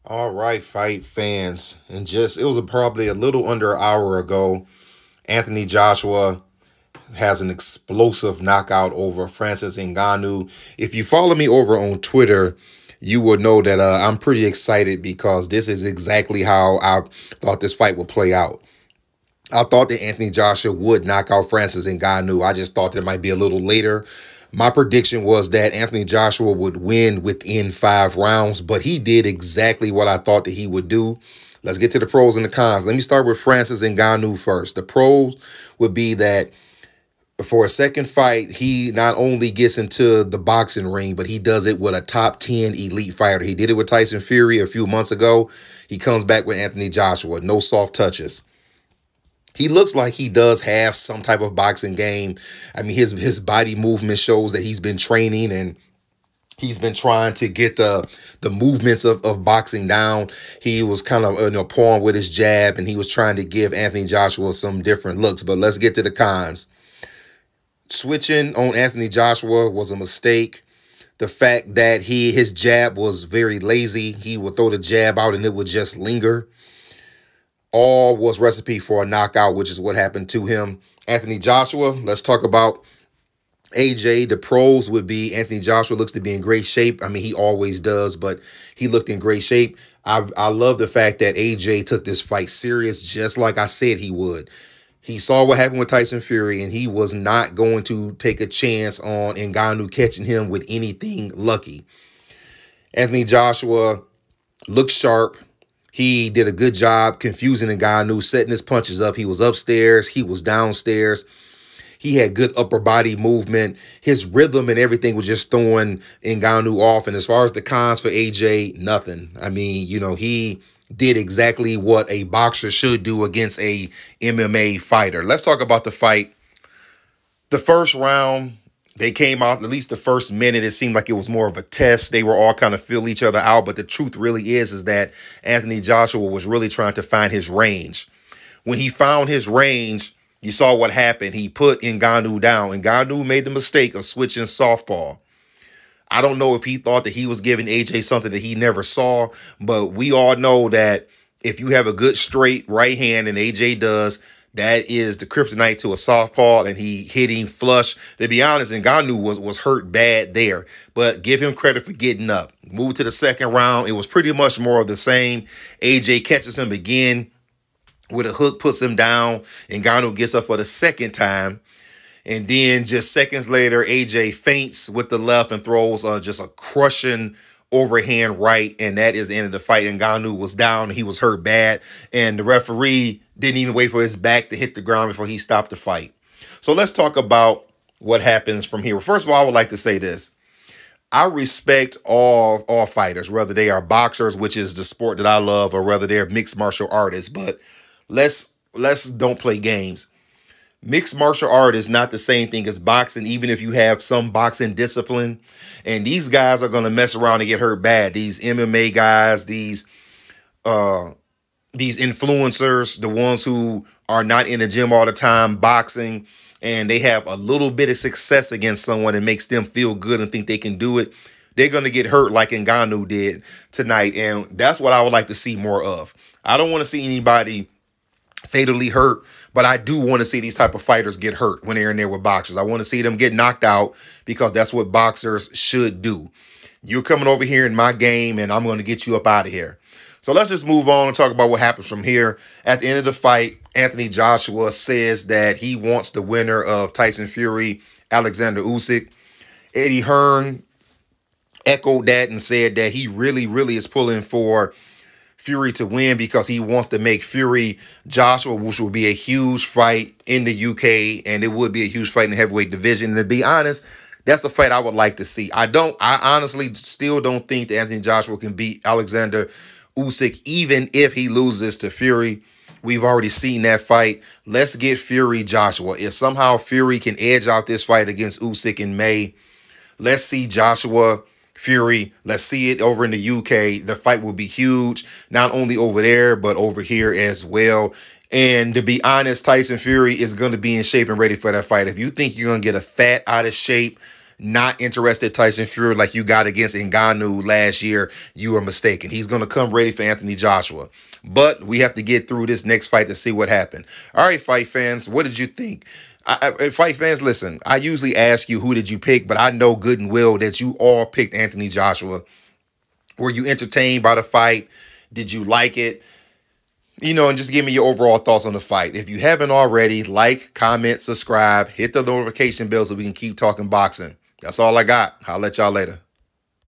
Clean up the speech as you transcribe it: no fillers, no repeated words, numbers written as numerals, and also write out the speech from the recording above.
All right, fight fans. And it was probably a little under an hour ago. Anthony Joshua has an explosive knockout over Francis Ngannou. If you follow me over on Twitter, you will know that I'm pretty excited because this is exactly how I thought this fight would play out. I thought that Anthony Joshua would knock out Francis Ngannou. I just thought that it might be a little later. My prediction was that Anthony Joshua would win within 5 rounds, but he did exactly what I thought that he would do. Let's get to the pros and the cons. Let me start with Francis Ngannou first. The pros would be that for a second fight, he not only gets into the boxing ring, but he does it with a top 10 elite fighter. He did it with Tyson Fury a few months ago. He comes back with Anthony Joshua. No soft touches. He looks like he does have some type of boxing game. I mean, his body movement shows that he's been training and he's been trying to get the movements of boxing down. He was kind of pawing with his jab, and he was trying to give Anthony Joshua some different looks. But let's get to the cons. Switching on Anthony Joshua was a mistake. The fact that his jab was very lazy. He would throw the jab out and it would just linger. All was recipe for a knockout, which is what happened to him. Anthony Joshua, let's talk about AJ. The pros would be Anthony Joshua looks to be in great shape. I mean, he always does, but he looked in great shape. I love the fact that AJ took this fight serious, just like I said he would. He saw what happened with Tyson Fury, and he was not going to take a chance on Ngannou catching him with anything lucky. Anthony Joshua looked sharp. He did a good job confusing Ngannou, setting his punches up. He was upstairs. He was downstairs. He had good upper body movement. His rhythm and everything was just throwing Ngannou off. And as far as the cons for AJ, nothing. I mean, he did exactly what a boxer should do against a MMA fighter. Let's talk about the fight. The first round, they came out, at least the first minute, it seemed like it was more of a test. They were all kind of feel each other out. But the truth really is that Anthony Joshua was really trying to find his range. When he found his range, you saw what happened. He put Ngannou down. Ngannou made the mistake of switching southpaw. I don't know if he thought that he was giving AJ something that he never saw, but we all know that if you have a good straight right hand, and AJ does, that is the kryptonite to a southpaw, and he hit him flush. To be honest, Ngannou was hurt bad there, but give him credit for getting up. Move to the second round. It was pretty much more of the same. AJ catches him again with a hook, puts him down. Ngannou gets up for the second time. And then just seconds later, AJ feints with the left and throws just a crushing overhand right. And that is the end of the fight. Ngannou was down. He was hurt bad. And the referee didn't even wait for his back to hit the ground before he stopped the fight. So let's talk about what happens from here. First of all, I would like to say this. I respect all fighters, whether they are boxers, which is the sport that I love, or whether they're mixed martial artists. But let's don't play games. Mixed martial art is not the same thing as boxing, even if you have some boxing discipline. And these guys are going to mess around and get hurt bad. These MMA guys, these influencers, the ones who are not in the gym all the time boxing, and they have a little bit of success against someone and makes them feel good and think they can do it, they're going to get hurt like Ngannou did tonight. And that's what I would like to see more of. I don't want to see anybody fatally hurt, but I do want to see these type of fighters get hurt when they're in there with boxers. I want to see them get knocked out because that's what boxers should do. You're coming over here in my game, and I'm going to get you up out of here. So let's just move on and talk about what happens from here. At the end of the fight, Anthony Joshua says that he wants the winner of Tyson Fury, Alexander Usyk. Eddie Hearn echoed that and said that he really is pulling for Fury to win because he wants to make Fury Joshua, which would be a huge fight in the UK, and it would be a huge fight in the heavyweight division. And to be honest, that's the fight I would like to see. I honestly still don't think that Anthony Joshua can beat Alexander Usyk, even if he loses to Fury. We've already seen that fight. Let's get Fury Joshua. If somehow Fury can edge out this fight against Usyk in May, let's see Joshua Fury. Let's see it over in the UK. The fight will be huge, not only over there, but over here as well. And to be honest, Tyson Fury is going to be in shape and ready for that fight. If you think you're going to get a fat, out of shape not interested Tyson Fury like you got against Ngannou last year, you are mistaken. He's going to come ready for Anthony Joshua. But we have to get through this next fight to see what happened. All right, fight fans, what did you think? Fight fans, listen, I usually ask you who did you pick, but I know good and well that you all picked Anthony Joshua. Were you entertained by the fight? Did you like it? You know, and just give me your overall thoughts on the fight. If you haven't already, like, comment, subscribe, hit the notification bell so we can keep talking boxing. That's all I got. I'll let y'all later.